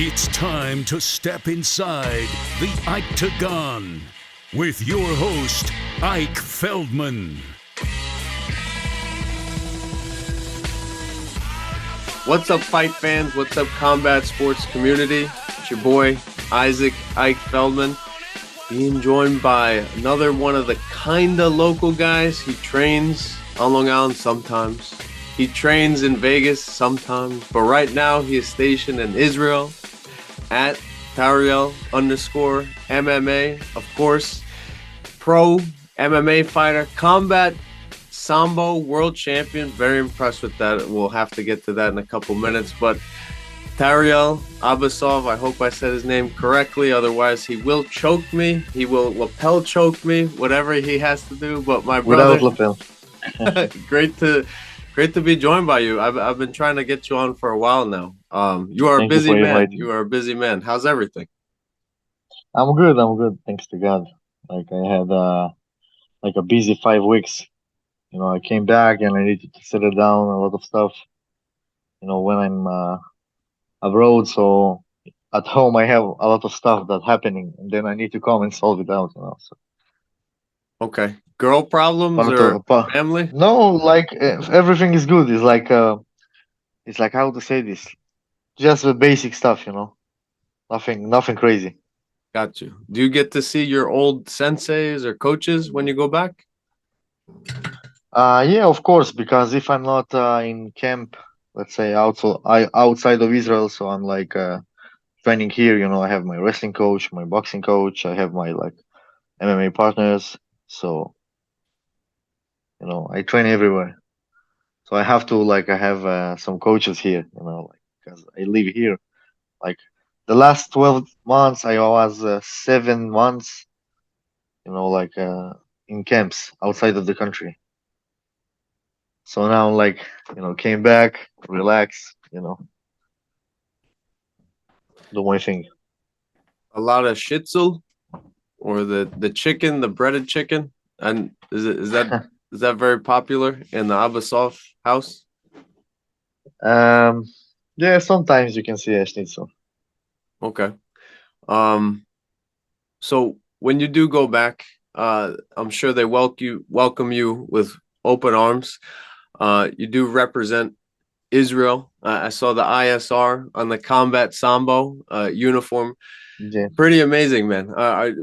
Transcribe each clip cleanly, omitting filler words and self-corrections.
It's time to step inside the Octagon with your host, Ike Feldman. What's up, fight fans? What's up, combat sports community? It's your boy, Isaac Ike Feldman, being joined by another one of the kinda local guys. He trains on Long Island sometimes. He trains in Vegas sometimes. But right now, he is stationed in Israel at Tariel _MMA. Of course, pro MMA fighter, combat Sambo World Champion. Very impressed with that. We'll have to get to that in a couple minutes. But Tariel Abbasov, I hope I said his name correctly. Otherwise, he will choke me. He will lapel choke me, whatever he has to do. But my brother, without lapel. great to be joined by you. I've been trying to get you on for a while now. You are a Thank you busy for man. inviting me. You are a busy man. How's everything? I'm good. Thanks to God. Like I had like a busy 5 weeks. I came back and I needed to settle down a lot of stuff. When I'm abroad, so at home I have a lot of stuff that's happening, and then I need to come and solve it out. So Okay. Girl problems part or of part. family? No, like everything is good. It's like how to say this. Just the basic stuff. Nothing crazy. Got you. Do you get to see your old senseis or coaches when you go back? Yeah, of course, because if I'm not in camp, let's say outside of Israel, so I'm like training here, I have my wrestling coach, my boxing coach, I have my like MMA partners, so I train everywhere. So I have to I have some coaches here, like because I live here. Like the last 12 months, I was 7 months, like in camps outside of the country. So now came back, relax, do my thing. A lot of schnitzel or the chicken, the breaded chicken, and is that very popular in the Abbasov house? Um, yeah, sometimes you can see a schnitzel. Okay. Um. So when you do go back, I'm sure they welcome you with open arms. You do represent Israel. I saw the ISR on the combat Sambo uniform. Yeah. Pretty amazing, man.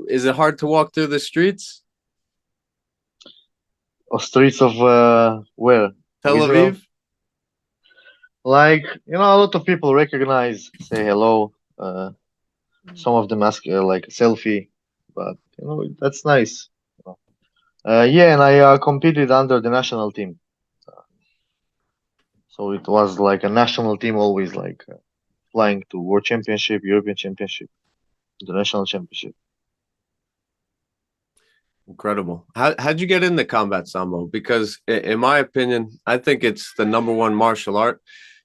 Is it hard to walk through the streets? Or streets of where? Tel Israel? Aviv? Like, a lot of people recognize, say hello. Some of them ask like a selfie, but that's nice. Yeah, and I competed under the national team. So it was like a national team always like flying to World Championship, European Championship, international championship. Incredible. How'd you get into combat Sambo? Because in my opinion, I think it's the number one martial art.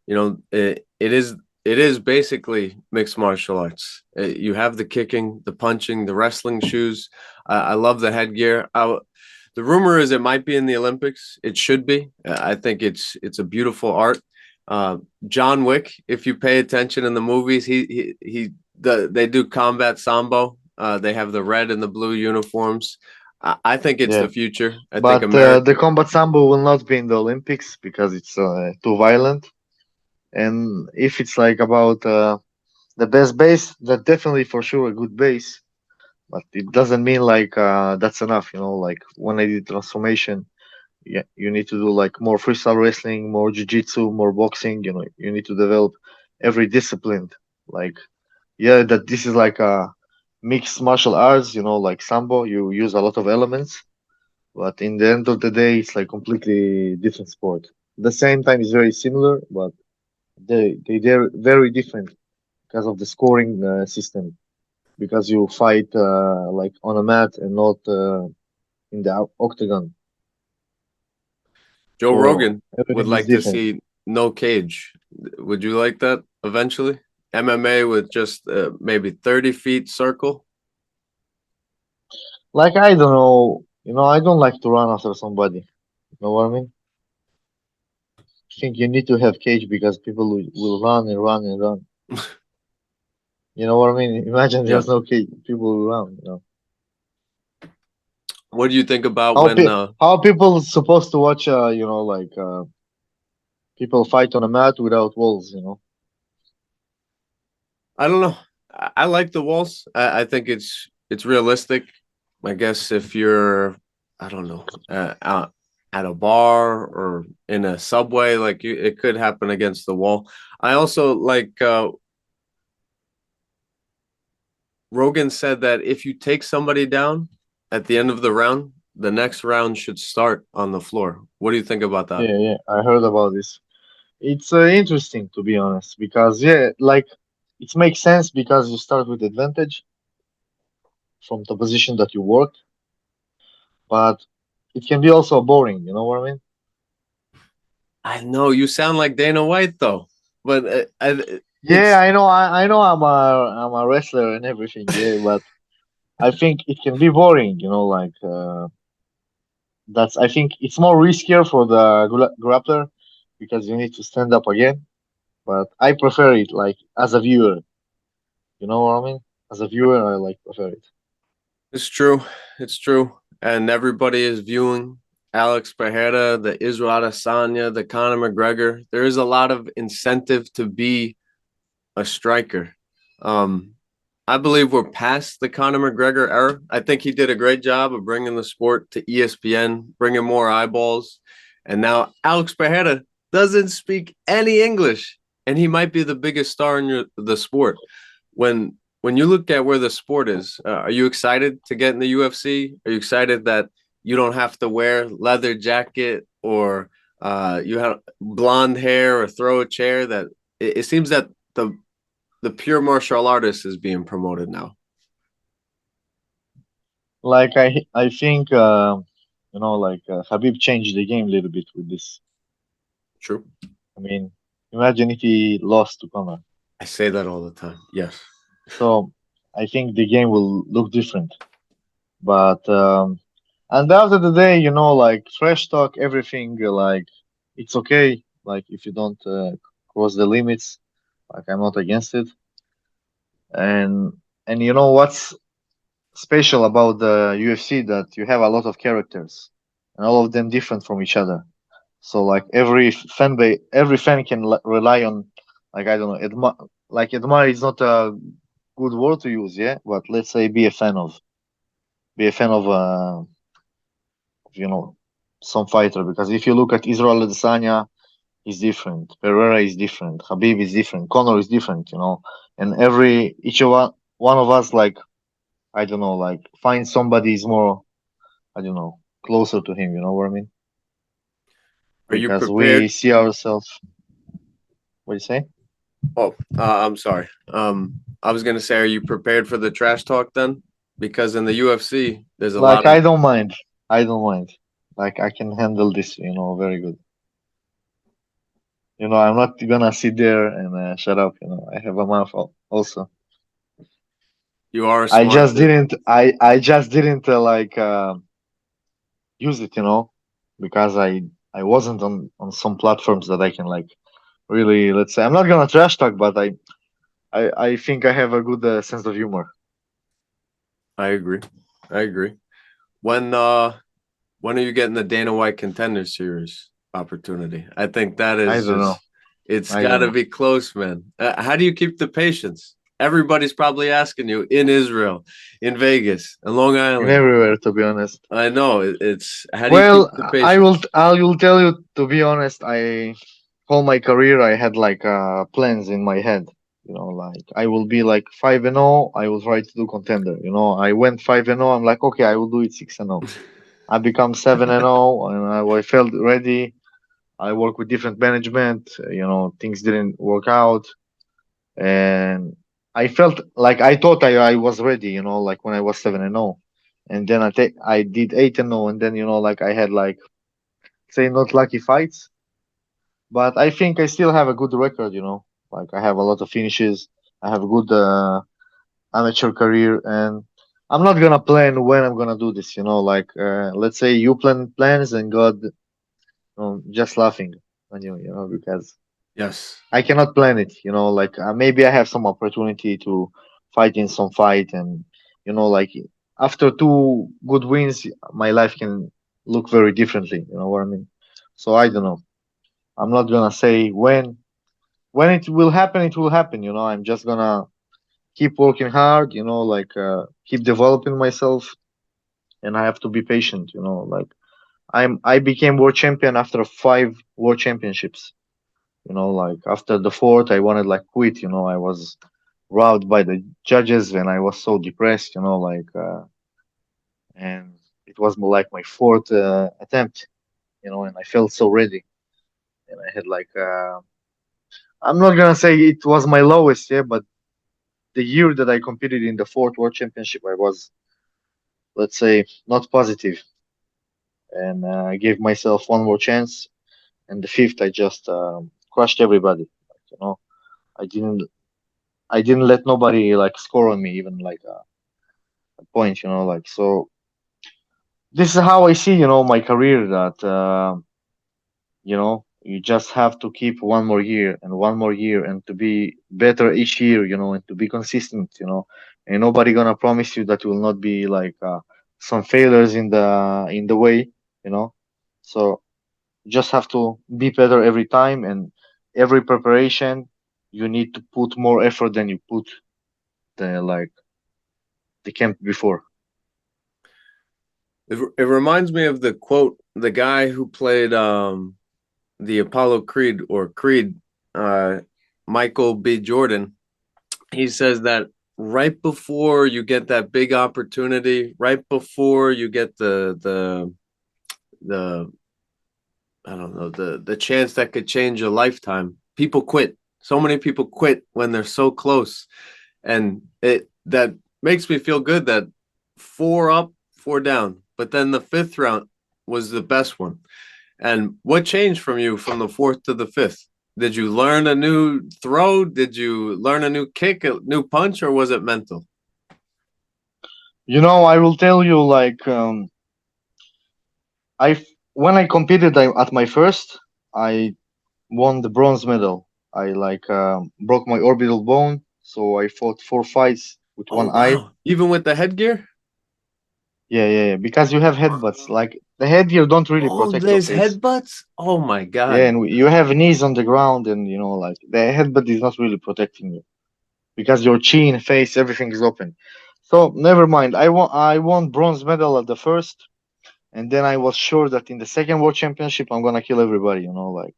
It is basically mixed martial arts. You have the kicking, the punching, the wrestling shoes. I love the headgear. The rumor is it might be in the Olympics. It should be. I think it's a beautiful art. John Wick, if you pay attention in the movies, they do combat Sambo. They have the red and the blue uniforms. I think it's Yeah. the future. I think But America. the combat sambo will not be in the Olympics because it's too violent. And if it's like about the best base, that definitely for sure a good base. But it doesn't mean like that's enough. Like when I did transformation, yeah, you need to do like more freestyle wrestling, more jiu-jitsu, more boxing. You need to develop every discipline. Like, yeah, that this is like a mixed martial arts. Like sambo, you use a lot of elements, but in the end of the day, it's like completely different sport. At the same time, it's very similar, but they're very different because of the scoring system. Because you fight like on a mat and not in the octagon. Joe So Rogan would everything is like to different. see no cage. Would you like that eventually? MMA with just maybe 30 feet circle. Like I don't know, I don't like to run after somebody. You know what I mean? I think you need to have cage because people will run and run and run. You know what I mean? Imagine Yeah. there's no people around. You know What do you think about how when? how people supposed to watch? People fight on a mat without walls. You know. I don't know. I like the walls. I think it's realistic. I guess if you're, I don't know, out at a bar or in a subway, like it could happen against the wall. I also like Rogan said that if you take somebody down at the end of the round, the next round should start on the floor. What do you think about that? Yeah, yeah. I heard about this. It's interesting to be honest because yeah, like it makes sense because you start with advantage from the position that you work, but it can be also boring. You know what I mean? I know you sound like Dana White though, but Yeah, it's I know. I'm a wrestler and everything. Yeah, but I think it can be boring. You know, like that's. I think it's more riskier for the grappler because you need to stand up again. But I prefer it like as a viewer. You know what I mean? As a viewer, I like prefer it. it's true. It's true. And everybody is viewing Alex Pereira, the Israel Adesanya, the Conor McGregor. There is a lot of incentive to be a striker. Um, I believe we're past the Conor McGregor era. I think he did a great job of bringing the sport to ESPN, bringing more eyeballs. And now Alex Pereira doesn't speak any English, and he might be the biggest star in the sport. When you look at where the sport is, are you excited to get in the UFC? Are you excited that you don't have to wear leather jacket or you have blonde hair or throw a chair? That it seems that the pure martial artist is being promoted now. Like I think Habib changed the game a little bit with this. True. I mean, imagine if he lost to Conor. I say that all the time. Yes. So I think the game will look different. But and the end of the day, like trash talk, everything, like it's okay. Like if you don't cross the limits, like I'm not against it. And you know what's special about the UFC that you have a lot of characters, and all of them different from each other. So like every fan can rely on, like I don't know, admire is not a good word to use, yeah. But let's say be a fan of some fighter, because if you look at Israel Adesanya, he's different. Pereira is different. Habib is different. Conor is different. And each of one of us, like I don't know, like find somebody is more, I don't know, closer to him. You know what I mean? Are you Because we prepared? see ourselves. What do you say? Oh, I'm sorry. I was gonna say, are you prepared for the trash talk then? Because in the UFC, there's a Like lot of I don't mind. I don't mind. Like I can handle this. Very good. I'm not gonna sit there and shut up. I have a mouth also. you are a I smart just man. didn't. I just didn't use it. Because I wasn't on some platforms that I can like really. Let's say I'm not gonna trash talk, but I think I have a good sense of humor. I agree. I agree. When when are you getting the Dana White Contender Series opportunity? I think that I is don't know. just it's I got don't to know. be close, man. How do you keep the patience? Everybody's probably asking you in Israel, in Vegas, in Long In Island. everywhere, to be honest. I know it's how do you keep Well, the I will. patience? I will tell you to be honest. I All my career I had like plans in my head. Like I will be like 5-0. I will try to do contender. I went 5-0. I'm like, okay, I will do it 6-0. I become 7-0, and I felt ready. I work with different management. Things didn't work out, and I felt like I thought I was ready. Like when I was 7-0, and then I did 8-0, and then like I had like say not lucky fights, but I think I still have a good record. Like I have a lot of finishes. I have a good amateur career, and I'm not gonna plan when I'm gonna do this. Like let's say you plan plans and God just laughing on you. Because Yes. I cannot plan it. Like maybe I have some opportunity to fight in some fight, and like after two good wins, my life can look very differently. You know what I mean? So I don't know. I'm not gonna say when. When it will happen, it will happen. I'm just gonna keep working hard. Like keep developing myself, and I have to be patient. Like I became world champion after five world championships. Like after the fourth, I wanted like quit. I was robbed by the judges, and I was so depressed. Like and it was like my fourth attempt. And I felt so ready, and I had like I'm not gonna say it was my lowest, yeah, but the year that I competed in the fourth world championship, I was, let's say, not positive, and I gave myself one more chance. And the fifth, I just crushed everybody. You know, I didn't, I didn't let nobody like score on me, even like a point. Like so. This is how I see, my career. That you just have to keep one more year and one more year, and to be better each year. And to be consistent. And nobody gonna promise you that will not be like some failures in the way. you know so you just have to be better every time, and every preparation you need to put more effort than you put the camp before. It reminds me of the quote, the guy who played the Apollo Creed or Creed, uh, Michael B. Jordan. He says that right before you get that big opportunity, right before you get the I don't know, the chance that could change a lifetime, people quit. So many people quit when they're so close. And it that makes me feel good that four up, four down. But then the fifth round was the best one. And what changed from you from the fourth to the fifth? Did you learn a new throw? Did you learn a new kick, a new punch, or was it mental? I will tell you, like, I when I competed at my first, I won the bronze medal. I like broke my orbital bone, so I fought four fights with Oh one eye. wow! Even with the headgear? Yeah, yeah, yeah. Because you have headbutts. Like the headgear don't really Oh, protect your there's face. headbutts. Oh my Yeah, god! and you have knees on the ground, and like the headbutt is not really protecting you because your chin, face, everything is open. So never mind. I won bronze medal at the first, and then I was sure that in the second world championship I'm gonna kill everybody. Like.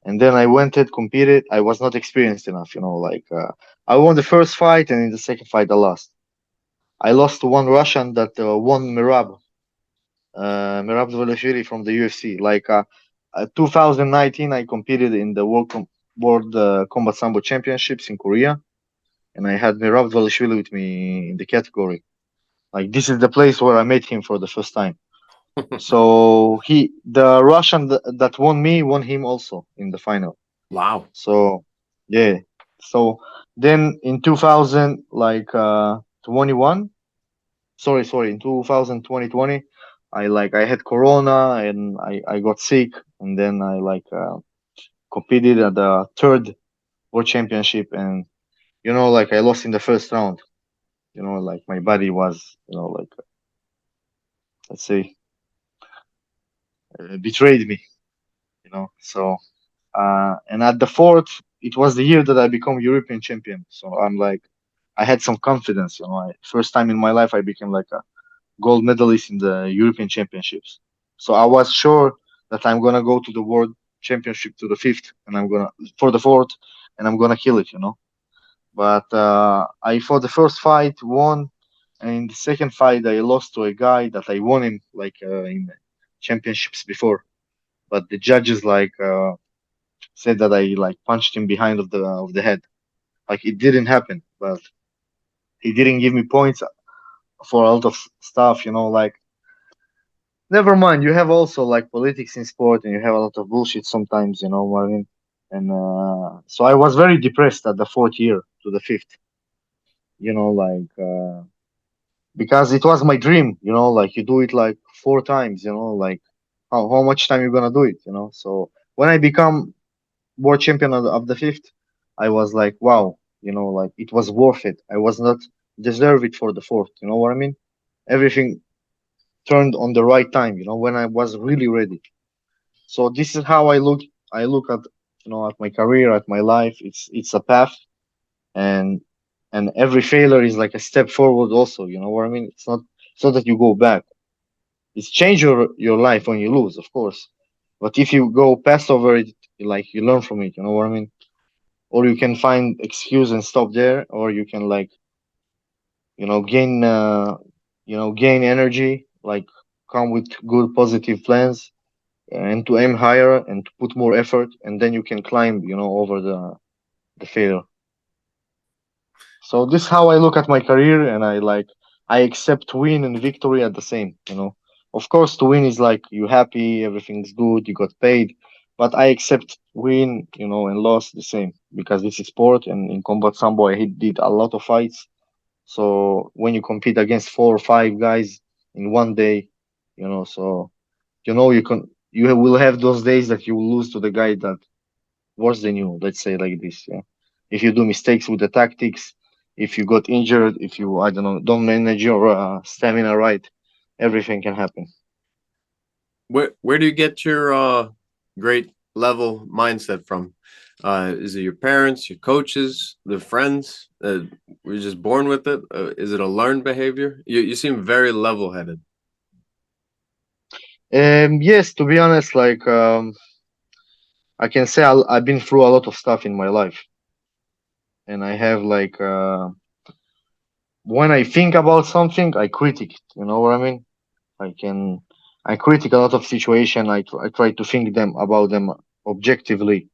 And then I went and competed. I was not experienced enough. Like I won the first fight, and in the second fight I lost. I lost to one Russian that won Mirab Dvalishvili from the UFC. Like 2019, I competed in the World Combat Sambo Championships in Korea, and I had Mirab Dvalishvili with me in the category. Like this is the place where I met him for the first time. So the Russian that won me, won him also in the final. Wow! So yeah. So then in 2000, like 21, sorry, in 2020, I had corona, and I got sick, and then I like competed at the third world championship, and like I lost in the first round. Like my body was, like let's say betrayed me. So and at the fourth, it was the year that I become European champion. So I'm like, I had some confidence. First time in my life I became like a gold medalist in the European Championships. So I was sure that I'm gonna go to the World Championship to the fifth, and I'm gonna for the fourth, and I'm gonna kill it. But I fought the first fight, won, and in the second fight I lost to a guy that I won him like in championships before. But the judges like said that I like punched him behind of the head. Like it didn't happen, but he didn't give me points for a lot of stuff. Like never mind. You have also like politics in sport, and you have a lot of bullshit sometimes. What I mean? And so I was very depressed at the fourth year to the fifth. Like because it was my dream. Like you do it like four times. Like how much time you gonna do it? So when I become world champion of the fifth, I was like, wow, like it was worth it. I was not deserve it for the fourth. You know what I mean? Everything turned on the right time. When I was really ready. So this is how I look. I look at at my career, at my life. It's a path, and every failure is like a step forward. Also, you know what I mean? It's not that you go back. It's change your life when you lose, of course. But if you go past over it, like you learn from it. You know what I mean? Or you can find excuse and stop there, or you can like gain gain energy, like come with good positive plans and to aim higher and to put more effort, and then you can climb over the failure. So this is how I look at my career, and I accept win and victory at the same. Of course, to win is like you happy, everything's good, you got paid, but I accept win, and loss the same because this is sport, and in combat sambo did a lot of fights. So when you compete against 4 or 5 guys in one day, so you will have those days that you will lose to the guy that worse than you. Let's say like this. Yeah. If you do mistakes with the tactics, if you got injured, if you I don't know don't manage your stamina right, everything can happen. Where do you get your great level mindset from? Is it your parents, your coaches, the friends? Were you just born with it? Is it a learned behavior? You seem very level headed. Yes, to be honest, like I can say I've been through a lot of stuff in my life, and I have like when I think about something, I critic it. You know what I mean? I can I critic a lot of situation. I try to think them about them objectively,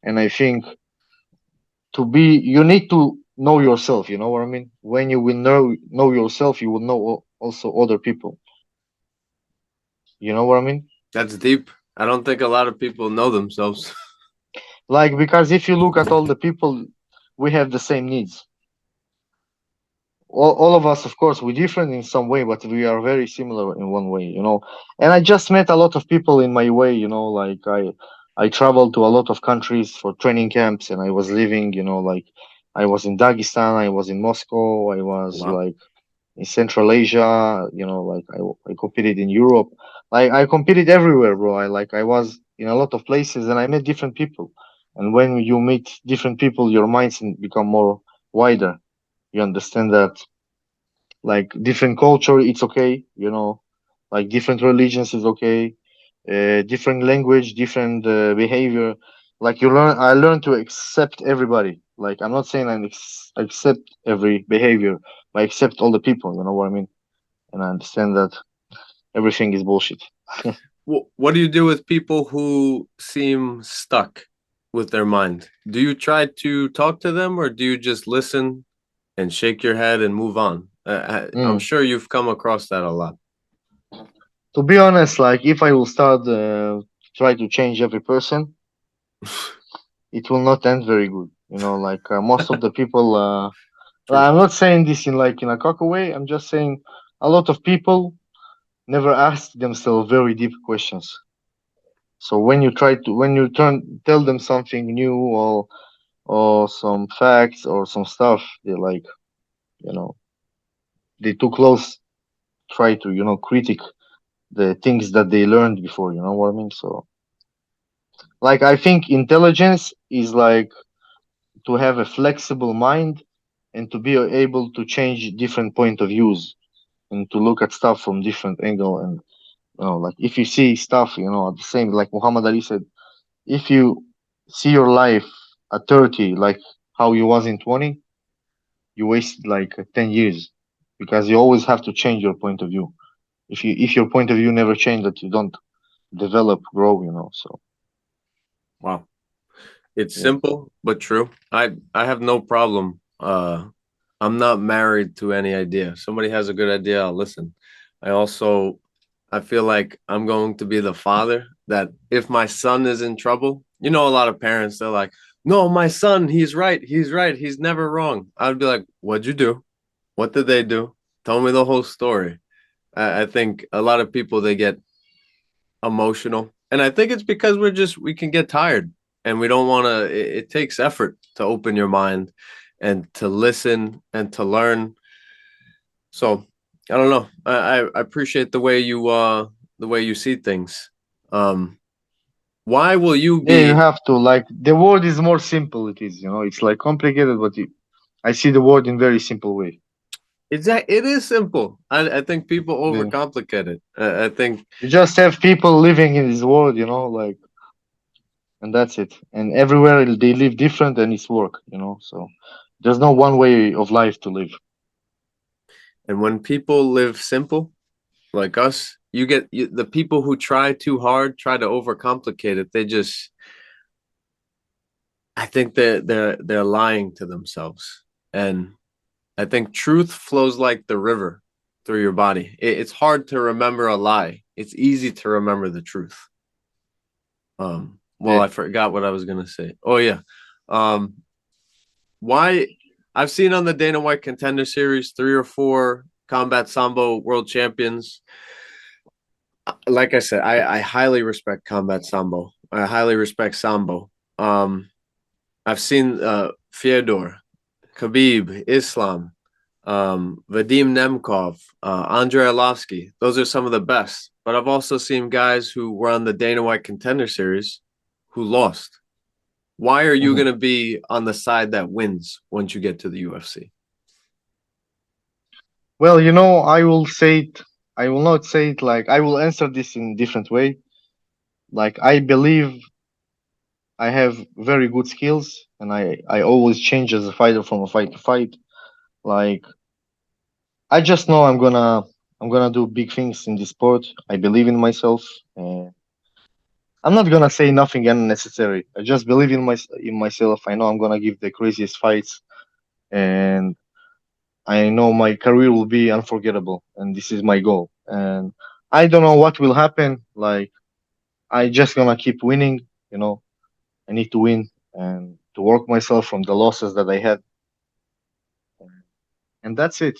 and I think you need to know yourself. You know what I mean? When you will know yourself, you will know also other people. You know what I mean? That's deep. I don't think a lot of people know themselves. Like because if you look at all the people, we have the same needs. All of us, of course, we're different in some way, but we are very similar in one way. And I just met a lot of people in my way. Like I traveled to a lot of countries for training camps, and I was living, like I was in Dagestan, I was in Moscow, I was Wow. like in Central Asia, like I competed in Europe. Like I competed everywhere, bro. I was in a lot of places, and I met different people. And when you meet different people, your minds become more wider. You understand that like different culture, it's okay. Like different religions is okay, different language, different behavior. Like I learned to accept everybody. Like I'm not saying accept every behavior, but I accept all the people. You know what I mean? And I understand that everything is bullshit. What do you do with people who seem stuck with their mind? Do you try to talk to them, or do you just listen and shake your head and move on? I'm Mm. sure you've come across that a lot. To be honest, like if I will start try to change every person, it will not end very good. Like most of the people. True. I'm not saying this in a cocky way. I'm just saying a lot of people never ask themselves very deep questions. So when you tell them something new or some facts or some stuff, they like you know they too close try to critic the things that they learned before. You know what I mean? So like I think intelligence is like to have a flexible mind and to be able to change different point of views and to look at stuff from different angle. And like if you see stuff the same, like Muhammad Ali said, if you see your life at 30 like how you was in 20, you wasted like 10 years because you always have to change your point of view. If your point of view never change, that you don't develop, grow. So Wow. It's yeah. simple but true. I have no problem. I'm not married to any idea. Somebody has a good idea, I'll listen. I also I feel like I'm going to be the father that if my son is in trouble, a lot of parents they're like, "No, my son, he's right. He's right. He's never wrong." I'd be like, "What'd you do? What did they do? Tell me the whole story." I think a lot of people they get emotional, and I think it's because we can get tired. and we don't want to. It takes effort to open your mind and to listen and to learn. So I don't know. I appreciate the way you see things. Why will you Yeah, you be have to, like, the word is more simple. It is, it's like complicated, but I see the word in very simple way. it is simple. I think people Yeah. overcomplicate it. I think You just have people living in this world, like, and that's it. And everywhere they live different, and it's work, So there's no one way of life to live. and when people live simple like us, the people who try too hard, try to overcomplicate it. I think they're lying to themselves. And I think truth flows like the river through your body. It's hard to remember a lie. It's easy to remember the truth. Well, Yeah. I forgot what I was gonna say. Oh yeah. Why I've seen on the Dana White Contender Series 3 or 4 Combat Sambo World Champions. Like I said, I highly respect Combat Sambo. I highly respect Sambo. I've seen Fyodor, Khabib, Islam, Vadim Nemkov, Andrei Arlovsky. Those are some of the best. But I've also seen guys who were on the Dana White Contender Series who lost. Why are you going to be on the side that wins once you get to the UFC? Well, I will say it. I will not say it like I will answer this in different way. Like, I believe I have very good skills, and I always change as a fighter from a fight to fight. Like, I just know I'm gonna do big things in this sport. I believe in myself. I'm not gonna say nothing unnecessary. I just believe in myself. I know I'm gonna give the craziest fights, and I know my career will be unforgettable. And this is my goal. And I don't know what will happen. Like, I just gonna keep winning. I need to win and to work myself from the losses that I had, and that's it.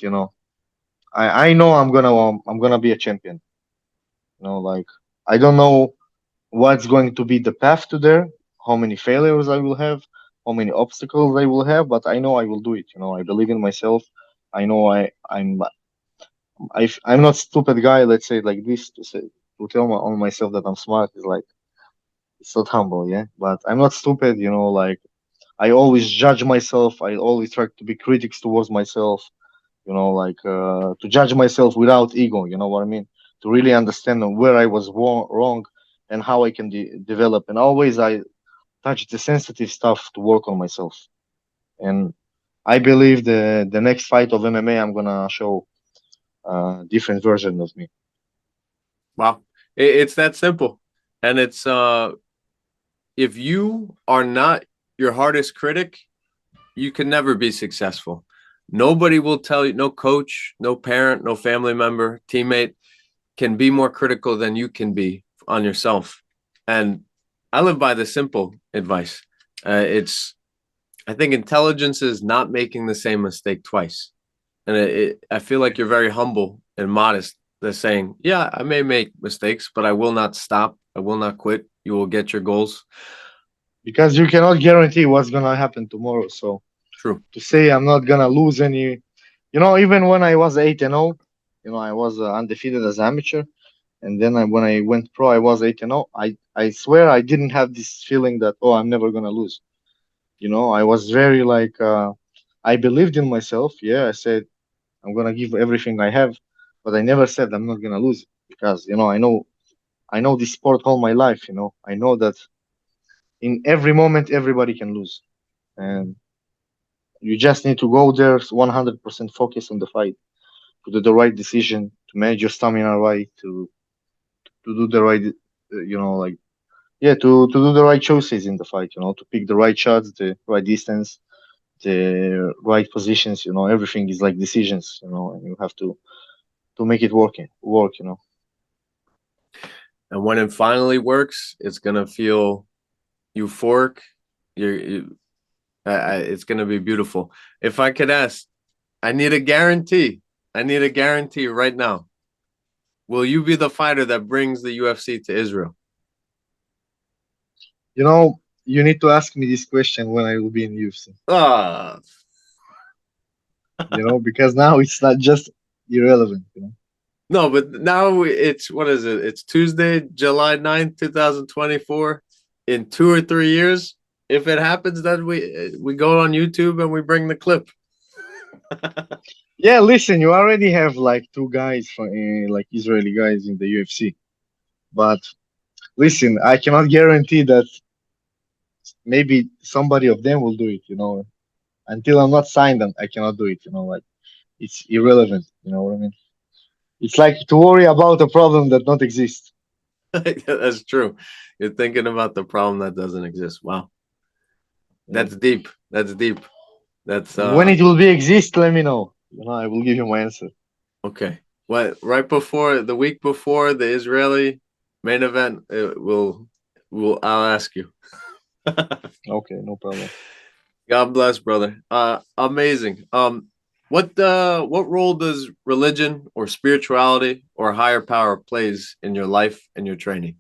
I know I'm gonna be a champion. Like, I don't know what's going to be the path to there, how many failures I will have, how many obstacles I will have, but I know I will do it. I believe in myself. I know I'm not stupid guy. Let's say it like this, to tell on myself that I'm smart is like, it's not humble, yeah. But I'm not stupid. Like, I always judge myself. I always try to be critics towards myself. Like, to judge myself without ego. You know what I mean? To really understand where I was wrong and how I can develop. And always I touch the sensitive stuff to work on myself. And I believe the next fight of MMA, I'm gonna show a different version of me. Wow. It's that simple. And it's if you are not your hardest critic, you can never be successful. Nobody will tell you, no coach, no parent, no family member, teammate can be more critical than you can be on yourself. And I live by the simple advice. I think intelligence is not making the same mistake twice. And I feel like you're very humble and modest. They're saying, yeah, I may make mistakes, but I will not stop. I will not quit. You will get your goals. Because you cannot guarantee what's gonna happen tomorrow. So True. to say I'm not gonna lose any, even when I was 8-0, I was undefeated as amateur. And then when I went pro, I was 8-0. I swear I didn't have this feeling that, oh, I'm never gonna lose. I was very like, I believed in myself. Yeah, I said I'm gonna give everything I have, but I never said I'm not gonna lose, because I know this sport all my life. I know that in every moment everybody can lose, and you just need to go there 100% focus on the fight, to do the right decision, to manage your stamina right, to do the right, like, yeah, to do the right choices in the fight, to pick the right shots, the right distance, the right positions. Everything is like decisions, and you have to make it work. And when it finally works, it's going to feel euphoric. It's going to be beautiful. If I could ask, I need a guarantee. I need a guarantee right now. Will you be the fighter that brings the UFC to Israel? you need to ask me this question when I will be in UFC. Ah, Because now it's not just irrelevant. no, but now it's what is it? It's Tuesday, July 9th, 2024. In 2 or 3 years, if it happens, then we go on YouTube and we bring the clip. Yeah, listen, you already have like two guys from like Israeli guys in the UFC, but listen, I cannot guarantee that maybe somebody of them will do it. Until I'm not signed, I cannot do it. Like it's irrelevant. You know what I mean? It's like to worry about a problem that not exist. That's true. You're thinking about the problem that doesn't exist. Wow. Yeah. That's deep. That's deep. That's When it will be exist, let me know. I will give you my answer. okay. What right before the week before the Israeli main event, I'll ask you. Okay, no problem. God bless, brother. Amazing. What role does religion or spirituality or higher power plays in your life and your training?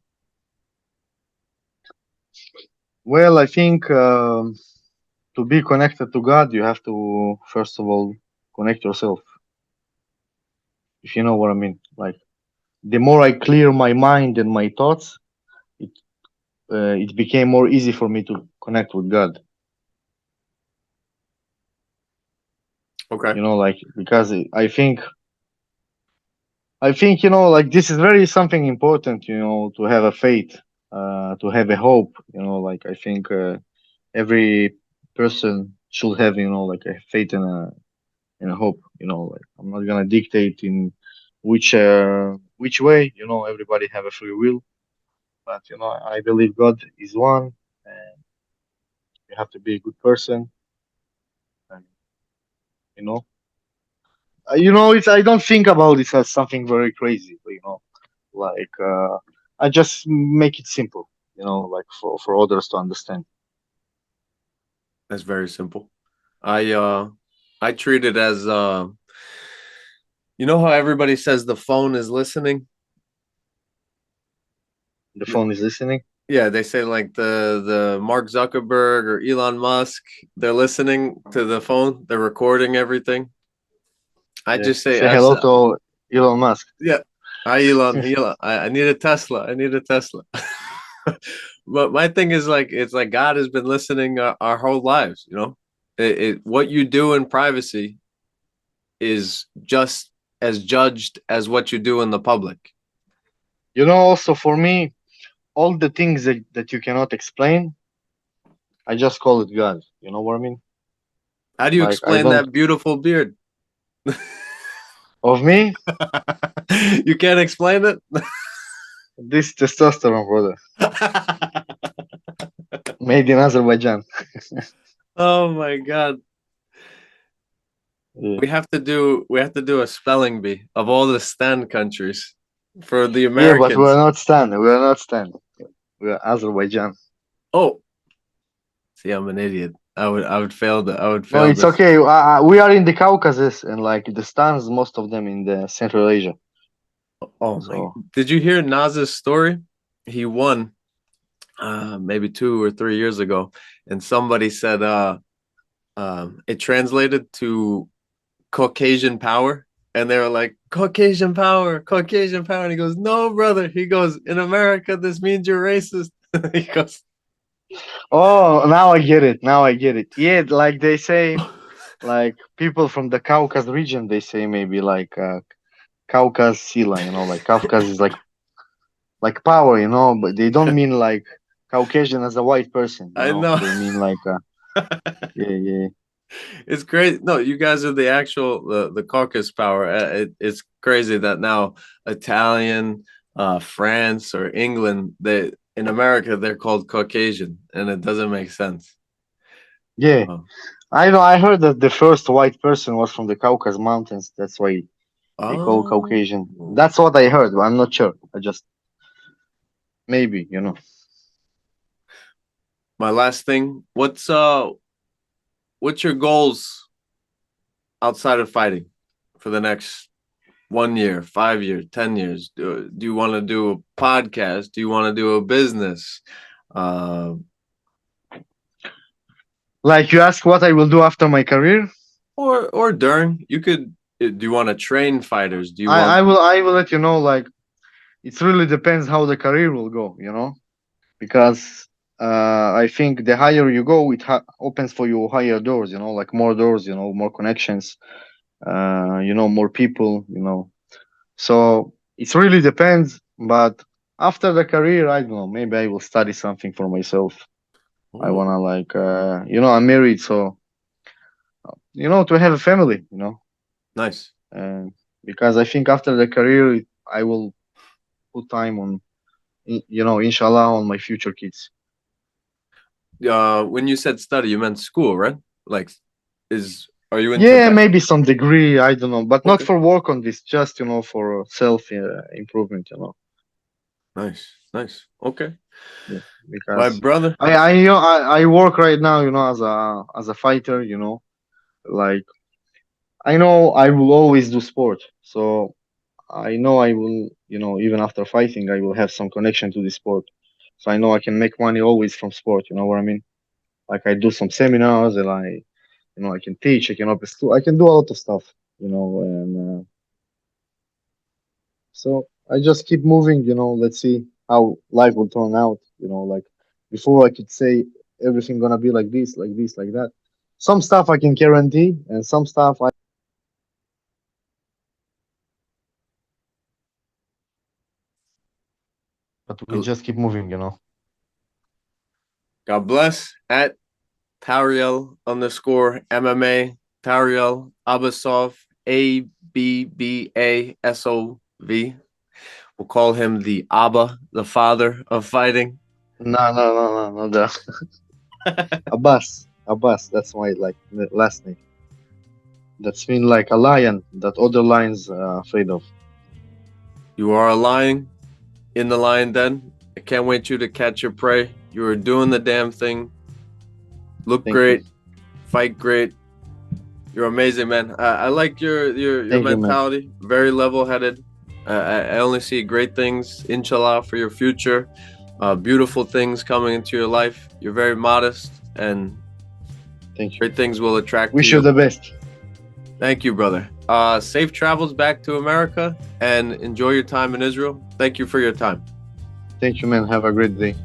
Well, I think to be connected to God, you have to first of all connect yourself. If you know what I mean. Like the more I clear my mind and my thoughts, it it became more easy for me to connect with God. Okay. Like because I think like this is very something important. To have a faith, to have a hope. Like I think every person should have like a faith and a hope. Like I'm not gonna dictate in which way. Everybody have a free will, but I believe God is one, and you have to be a good person. And, you know, it's I don't think about this as something very crazy. Like I just make it simple. Like for others to understand. That's very simple. I treat it as you know how everybody says the phone is listening? The phone is listening. Yeah, they say like the Mark Zuckerberg or Elon Musk, they're listening to the phone, they're recording everything. I Yeah. just say Say hello to Elon Musk. yeah. Hi Elon. I need a Tesla. I need a Tesla. But my thing is like it's like God has been listening our whole lives. What you do in privacy is just as judged as what you do in the public. Also for me, all the things that you cannot explain, I just call it God. You know what I mean? How do you Like I explain don't that beautiful beard? of me, You can't explain it? this testosterone, brother, made in Azerbaijan. Oh my God. Yeah. We have to do a spelling bee of all the Stan countries for the Yeah, but we're Americans. not Stan. We're not Stan. We're Azerbaijan. Oh, see, I'm an idiot. I would fail No, it's this. okay. We are in the Caucasus and like the Stans, most of them in the Central Asia. Oh my! So Did you hear Naz's story? He won maybe 2 or 3 years ago, and somebody said it translated to Caucasian power, and they were like Caucasian power, Caucasian power, and he goes, "No, brother." He goes, "In America, this means you're racist." He goes, oh, now I get it. Now I get it. Yeah, like they say, like people from the Caucasus region, they say maybe like Caucasus Sila, like Caucasus is like power, but they don't mean like Caucasian as a white person, "I know." they mean like yeah, yeah, It's crazy. No, you guys are the actual the caucus power. It's crazy that now Italian, France or England, they in America they're called Caucasian, and it doesn't make sense. yeah. Oh, I know. I heard that the first white person was from the Caucasus Mountains. That's why they call Caucasian. oh. That's what I heard, but I'm not sure. I just maybe. My last thing. What's your goals outside of fighting for the next 1 year, 5 years, 10 years? Do you want to do a podcast? Do you want to do a business? Uh, Like you ask what I will do after my career. Or during. You could. Do you want to train fighters? Do you I, want? I will let you know. Like it really depends how the career will go. Because I think the higher you go, it opens for you higher doors. Like more doors. More connections. More people. So it really depends. But after the career, I don't know. Maybe I will study something for myself. I Oh, wanna like I'm married, so to have a family. nice. And because I think after the career, I will put time on, inshallah, on my future kids. When you said study, you meant school, right? Like, are you into Yeah, that? maybe some degree. I don't know, but not Okay, for work on this. Just for self improvement. nice, nice. Okay, Yeah, my because brother. I work right now. As a fighter. Like I know I will always do sport. So I know I will, even after fighting, I will have some connection to the sport. So I know I can make money always from sport. You know what I mean? Like I do some seminars, and I can teach. I can open school. I can do a lot of stuff. And so I just keep moving. Let's see how life will turn out. Like before I could say everything gonna be like this, like this, like that. Some stuff I can guarantee, and some stuff I. But we just keep moving. God bless at Tariel _MMA. Tariel Abbasov, Abbasov. We'll call him the Abba, the father of fighting. No, no, no, no, no. Abbas. Abbas. That's my last name. That's mean like a lion that other lions are afraid of. You are a lion in the lion den. I can't wait you to catch your prey. You are doing the damn thing. Look Thank you. great, fight great. You're amazing, man. I like your Thank you, man. mentality. Very level-headed. I only see great things, inshallah, for your future. Beautiful things coming into your life. You're very modest, and Thank you. great things will attract to Wish you you. the best. Thank you, brother. Safe travels back to America, and enjoy your time in Israel. Thank you for your time. Thank you, man. Have a great day.